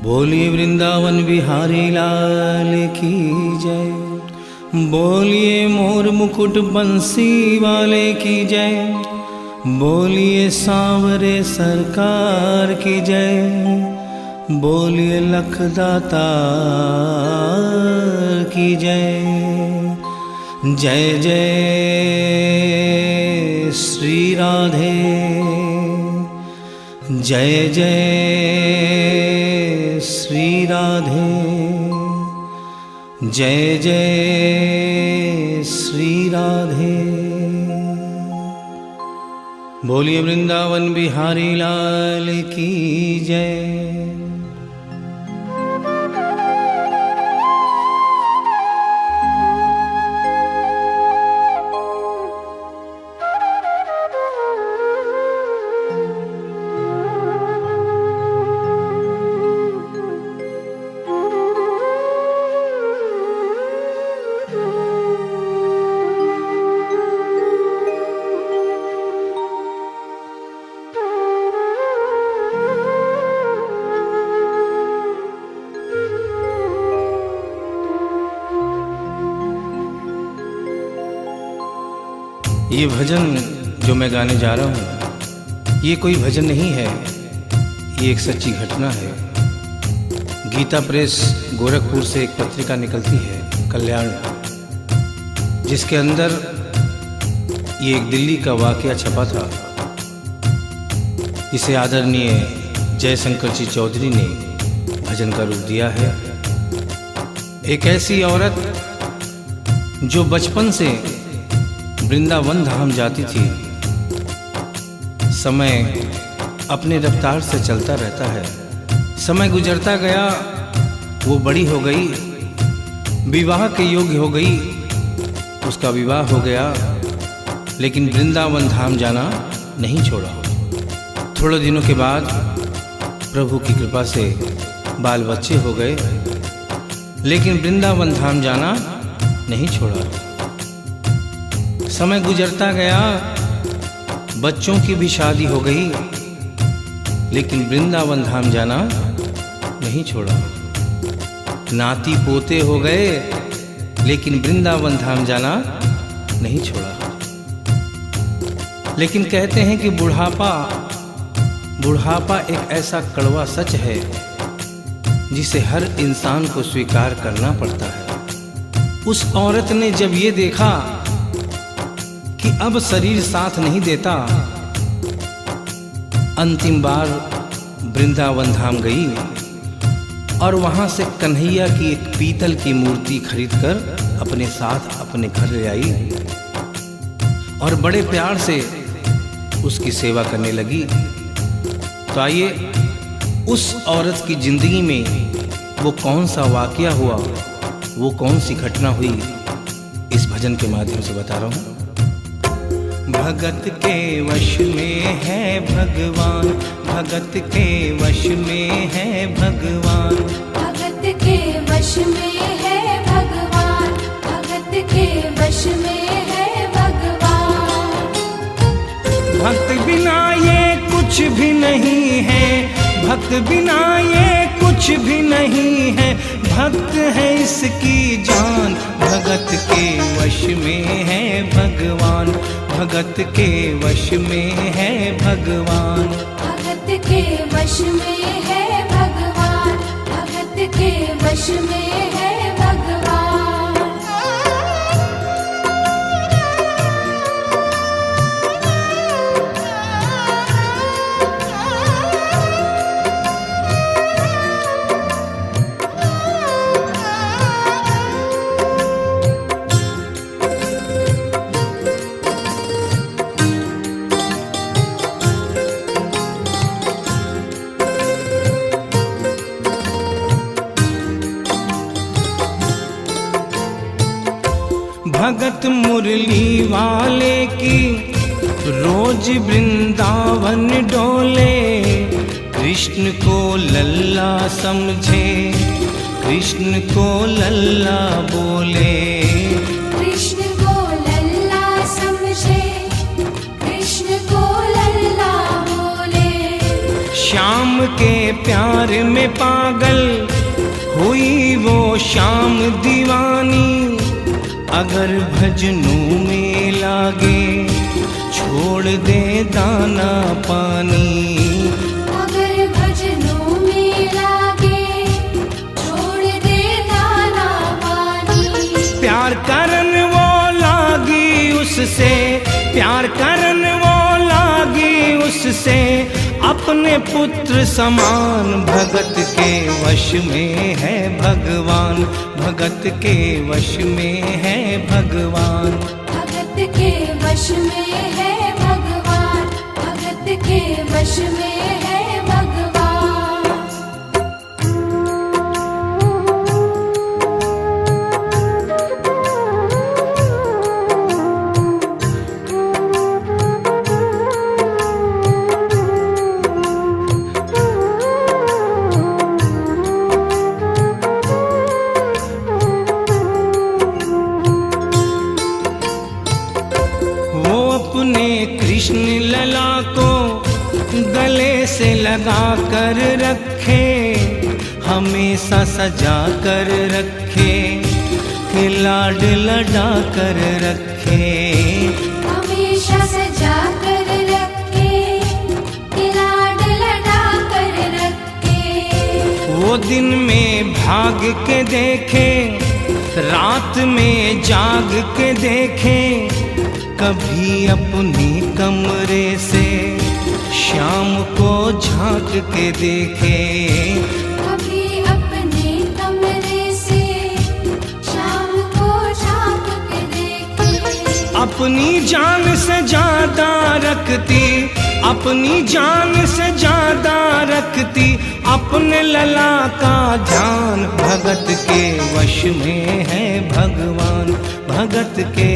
बोलिए वृंदावन बिहारी लाल की जय। बोलिए मोर मुकुट बंसी वाले की जय। बोलिए सांवरे सरकार की जय। बोलिए लखदातार की जय। जय जय श्री राधे, जय जय श्री राधे, जय जय श्री राधे। बोलिए वृंदावन बिहारी लाल की जय। ये भजन जो मैं गाने जा रहा हूँ, ये कोई भजन नहीं है, ये एक सच्ची घटना है। गीता प्रेस गोरखपुर से एक पत्रिका निकलती है, कल्याण, जिसके अंदर ये एक दिल्ली का वाकया छपा था। इसे आदरणीय जयशंकर जी चौधरी ने भजन का रूप दिया है। एक ऐसी औरत जो बचपन से वृंदावन धाम जाती थी। समय अपने रफ्तार से चलता रहता है। समय गुजरता गया, वो बड़ी हो गई, विवाह के योग्य हो गई, उसका विवाह हो गया, लेकिन वृंदावन धाम जाना नहीं छोड़ा। थोड़े दिनों के बाद प्रभु की कृपा से बाल बच्चे हो गए, लेकिन वृंदावन धाम जाना नहीं छोड़ा। समय गुजरता गया, बच्चों की भी शादी हो गई, लेकिन वृंदावन धाम जाना नहीं छोड़ा। नाती पोते हो गए, लेकिन वृंदावन धाम जाना नहीं छोड़ा। लेकिन कहते हैं कि बुढ़ापा एक ऐसा कड़वा सच है जिसे हर इंसान को स्वीकार करना पड़ता है। उस औरत ने जब ये देखा कि अब शरीर साथ नहीं देता, अंतिम बार वृंदावन धाम गई और वहां से कन्हैया की एक पीतल की मूर्ति खरीदकर अपने साथ अपने घर ले आई और बड़े प्यार से उसकी सेवा करने लगी। तो आइए उस औरत की जिंदगी में वो कौन सा वाकया हुआ, वो कौन सी घटना हुई, इस भजन के माध्यम से बता रहा हूं। भगत के वश में है भगवान, भगत के वश में है भगवान, भगत के वश में है भगवान, भगत के वश में है भगवान। भक्त बिना ये कुछ भी नहीं है, भक्त बिना ये कुछ भी नहीं है, भक्त है इसकी जान। भगत के वश में है भगवान, भगत के वश में है भगवान, भगत के वश में है भगवान, भगत के वश में है भगवान। भगत मुरली वाले की रोज वृंदावन डोले, कृष्ण को लल्ला समझे, कृष्ण को लल्ला बोले, कृष्ण को लल्ला समझे, कृष्ण को लल्ला बोले। श्याम के प्यार में पागल हुई वो श्याम दीवानी। अगर भजनों में लागे छोड़ दे दाना पानी। अगर भजनों में लागे छोड़ दे दाना पानी। प्यार करन वो लागी उससे, प्यार करन वो लागी उससे, अपने पुत्र समान। भगत के वश में है भगवान, भगत के वश में है भगवान। भगत के वश में है भगवान, भगत के वश में है भगवान। अपने कृष्ण लला को गले से लगा कर रखे, हमेशा सजा कर रखे, कि लाड लड़ा कर रखे। हमेशा सजा कर रखे, कि लाड लड़ा कर रखे। वो दिन में भाग के देखे, रात में जाग के देखे, कभी अपने कमरे से शाम को झांक के देखे। कभी अपने कमरे से शाम को झांक के देखे। अपनी जान से ज्यादा रखती, अपनी जान से ज्यादा रखती, अपने लला का ध्यान। भगत के वश में है भगवान, भगत के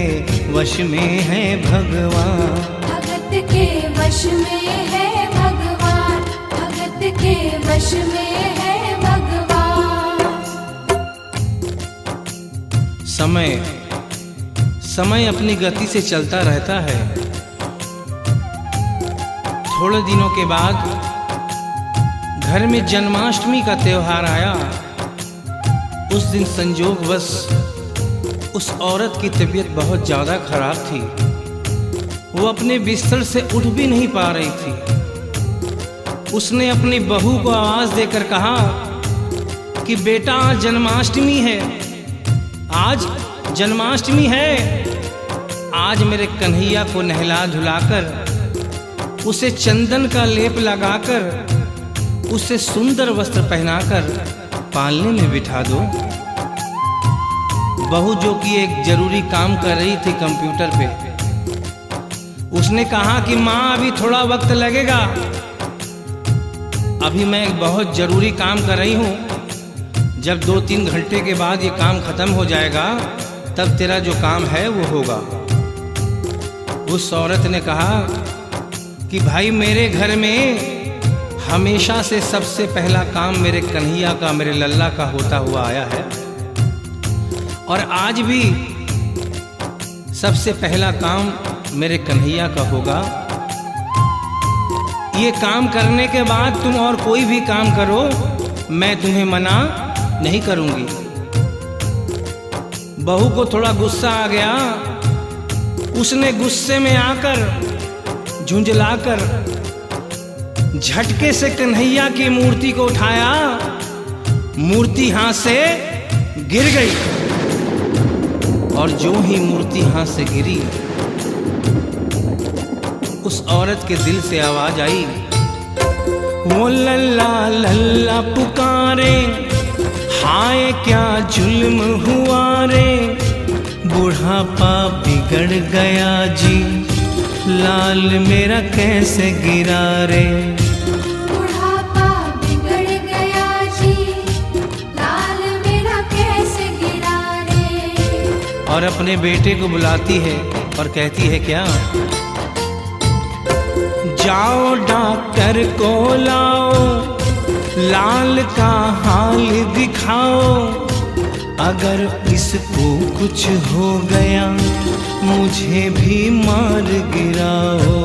वश में है भगवान। भगत के वश में है भगवान, भगत के वश में है भगवान। समय समय अपनी गति से चलता रहता है। थोड़े दिनों के बाद घर में जन्माष्टमी का त्योहार आया। उस दिन संजोगवश उस औरत की तबीयत बहुत ज़्यादा खराब थी। वो अपने बिस्तर से उठ भी नहीं पा रही थी। उसने अपनी बहू को आवाज़ देकर कहा कि बेटा आज जन्माष्टमी है, आज जन्माष्टमी है। आज मेरे कन्हैया को नहला धुलाकर, उसे चंदन का लेप लगाकर, उसे सुंदर वस्त्र पहनाकर पालने में बिठा दो। बहू जो कि एक जरूरी काम कर रही थी कंप्यूटर पे, उसने कहा कि माँ अभी थोड़ा वक्त लगेगा, अभी मैं एक बहुत जरूरी काम कर रही हूँ। जब 2-3 घंटे के बाद ये काम खत्म हो जाएगा तब तेरा जो काम है वो होगा। उस औरत ने कहा कि भाई मेरे घर में हमेशा से सबसे पहला काम मेरे कन्हैया का, मेरे लल्ला का होता हुआ आया है, और आज भी सबसे पहला काम मेरे कन्हैया का होगा। ये काम करने के बाद तुम और कोई भी काम करो, मैं तुम्हें मना नहीं करूंगी। बहू को थोड़ा गुस्सा आ गया। उसने गुस्से में आकर, झुंझलाकर, झटके से कन्हैया की मूर्ति को उठाया। मूर्ति हाथ से गिर गई, और जो ही मूर्ति हाथ से गिरी, उस औरत के दिल से आवाज आई, वो लल्ला लल्ला पुकारे, हाय क्या जुल्म हुआ रे। बुढ़ापा बिगड़ गया जी, लाल मेरा कैसे गिरा रे। बुढ़ापा बिगड़ गया जी, लाल मेरा कैसे गिरा रे। और अपने बेटे को बुलाती है और कहती है क्या, जाओ डॉक्टर को लाओ, लाल का हाल दिखाओ। अगर इसको कुछ हो गया मुझे भी मार गिराओ।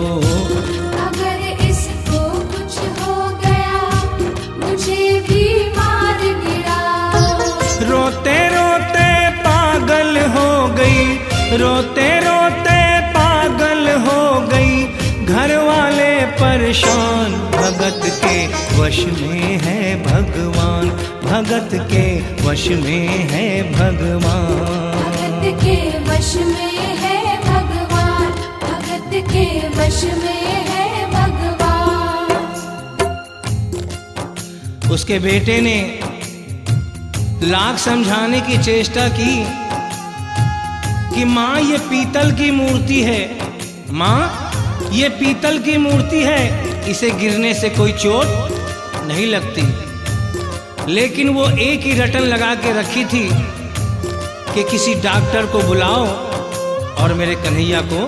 अगर इसको कुछ हो गया रोते रोते पागल हो गई, घर वाले परेशान। भगत के वश में है भगवान, भगत के वश में है भगवान। भगत के वश में है भगवान, भगत के वश में है भगवान। उसके बेटे ने लाख समझाने की चेष्टा की कि माँ ये पीतल की मूर्ति है, माँ ये पीतल की मूर्ति है, इसे गिरने से कोई चोट नहीं लगती। लेकिन वो एक ही रटन लगा के रखी थी कि किसी डॉक्टर को बुलाओ और मेरे कन्हैया को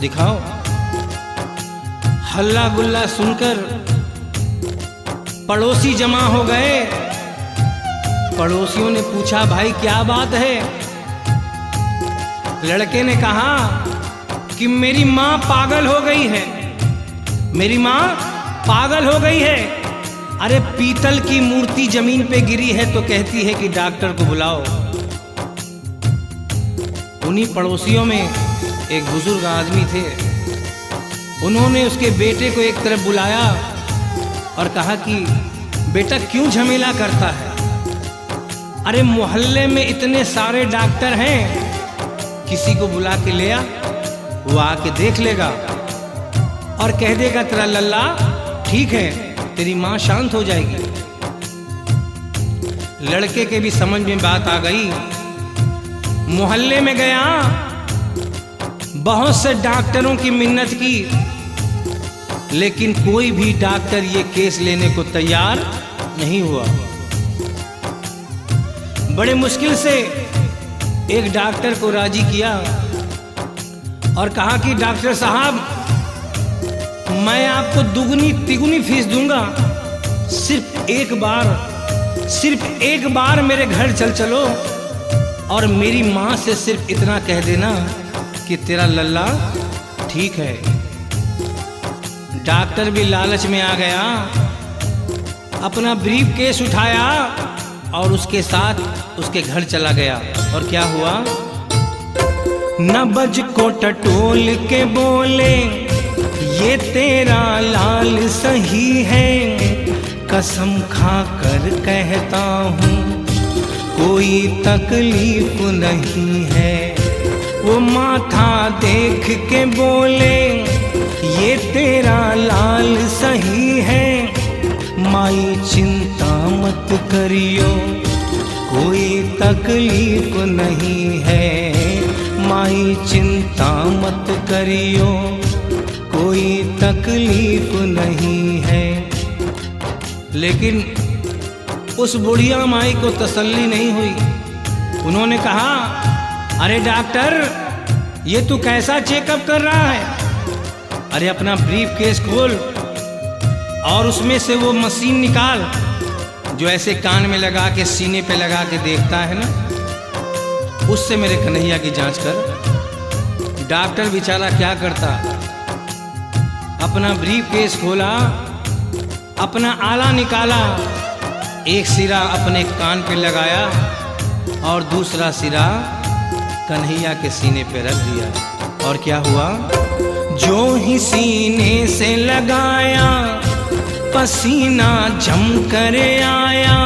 दिखाओ। हल्ला गुल्ला सुनकर पड़ोसी जमा हो गए। पड़ोसियों ने पूछा, भाई क्या बात है? लड़के ने कहा कि मेरी माँ पागल हो गई है, मेरी माँ पागल हो गई है। अरे पीतल की मूर्ति जमीन पे गिरी है तो कहती है कि डॉक्टर को बुलाओ। उन्हीं पड़ोसियों में एक बुजुर्ग आदमी थे। उन्होंने उसके बेटे को एक तरफ बुलाया और कहा कि बेटा क्यों झमेला करता है? अरे मोहल्ले में इतने सारे डॉक्टर हैं, किसी को बुला के ले आ, वो आके देख लेगा और कह देगा तेरा लल्ला ठीक है, तेरी माँ शांत हो जाएगी। लड़के के भी समझ में बात आ गई। मोहल्ले में गया, बहुत से डॉक्टरों की मिन्नत की, लेकिन कोई भी डॉक्टर ये केस लेने को तैयार नहीं हुआ। बड़े मुश्किल से एक डॉक्टर को राजी किया और कहा कि डॉक्टर साहब मैं आपको दुगनी तिगुनी फीस दूंगा, सिर्फ एक बार मेरे घर चलो और मेरी माँ से सिर्फ इतना कह देना कि तेरा लल्ला ठीक है। डॉक्टर भी लालच में आ गया, अपना ब्रीफ केस उठाया और उसके साथ उसके घर चला गया। और क्या हुआ? नबज को टटोल के बोले, ये तेरा लाल सही है, कसम खा कर कहता हूँ कोई तकलीफ नहीं है। वो माथा देख के बोले, ये तेरा लाल सही है, माई चिंता मत करियो कोई तकलीफ नहीं है, माई चिंता मत करियो कोई तकलीफ नहीं है। लेकिन उस बुढ़िया माई को तसल्ली नहीं हुई। उन्होंने कहा, अरे डॉक्टर ये तू कैसा चेकअप कर रहा है? अरे अपना ब्रीफ केस खोल और उसमें से वो मशीन निकाल जो ऐसे कान में लगा के सीने पे लगा के देखता है ना, उससे मेरे कन्हैया की जांच कर। डॉक्टर बेचारा क्या करता, अपना ब्रीफ केस खोला, अपना आला निकाला, एक सिरा अपने कान पे लगाया और दूसरा सिरा कन्हैया के सीने पे रख दिया। और क्या हुआ? जो ही सीने से लगाया पसीना जम कर आया,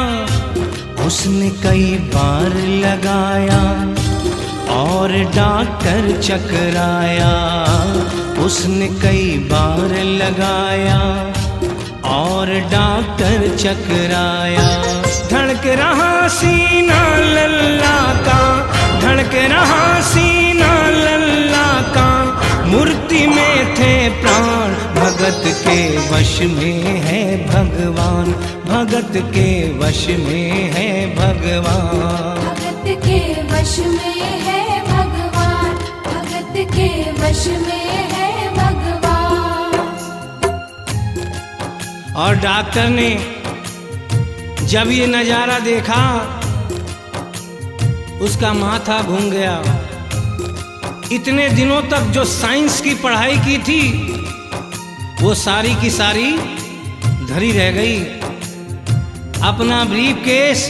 उसने कई बार लगाया और डॉक्टर चकराया, उसने कई बार लगाया और डॉक्टर चकराया। धड़क रहा सीना लल्ला का, धड़क रहा सीना लल्ला का, मूर्ति में थे प्राण, भगत के वश में है भगवान, भगत के वश में है भगवान। भगत के वश में है भगवान, भगत के वश में है भगवान। और डॉक्टर ने जब ये नजारा देखा, उसका माथा घूम गया। इतने दिनों तक जो साइंस की पढ़ाई की थी वो सारी की सारी धरी रह गई। अपना ब्रीफ केस,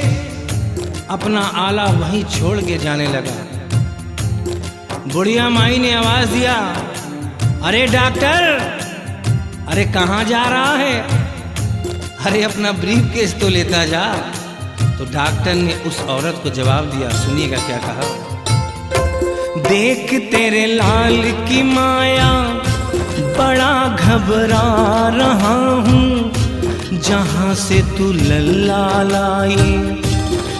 अपना आला वहीं छोड़ के जाने लगा। बुढ़िया माई ने आवाज दिया, अरे डॉक्टर, अरे कहाँ जा रहा है? अरे अपना ब्रीफ केस तो लेता जा। तो डॉक्टर ने उस औरत को जवाब दिया, सुनिएगा क्या कहा। देख तेरे लाल की माया बड़ा घबरा रहा हूँ, जहाँ से तू लल्ला लाई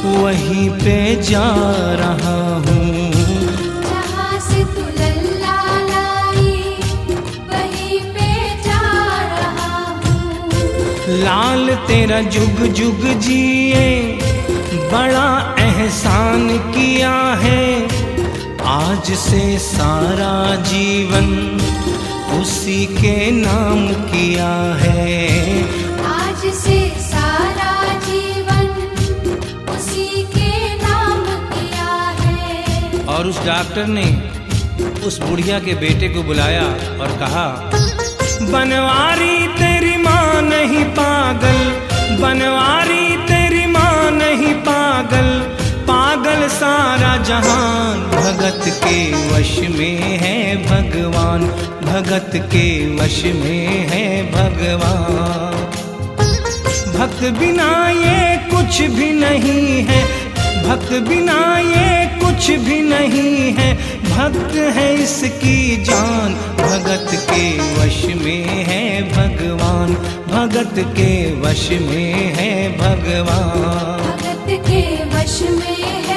वहीं पे जा रहा हूँ। जहाँ से तू लल्ला लाई वहीं पे जा रहा हूँ। लाल तेरा जुग जुग जिए बड़ा एहसान किया है, आज से सारा जीवन उसी के नाम किया है। आज से सारा जीवन उसी के नाम किया है। और उस डॉक्टर ने उस बुढ़िया के बेटे को बुलाया और कहा, बनवारी तेरी माँ नहीं पागल, बनवारी तेरी माँ नहीं पागल, पागल सारा जहान, भगत के वश में है भगवान, भगत के वश में है भगवान। भक्त बिना ये कुछ भी नहीं है, भक्त बिना ये कुछ भी नहीं है, भक्त है इसकी जान, भगत के वश में है भगवान, भगत के वश में है भगवान। भगत के वश में है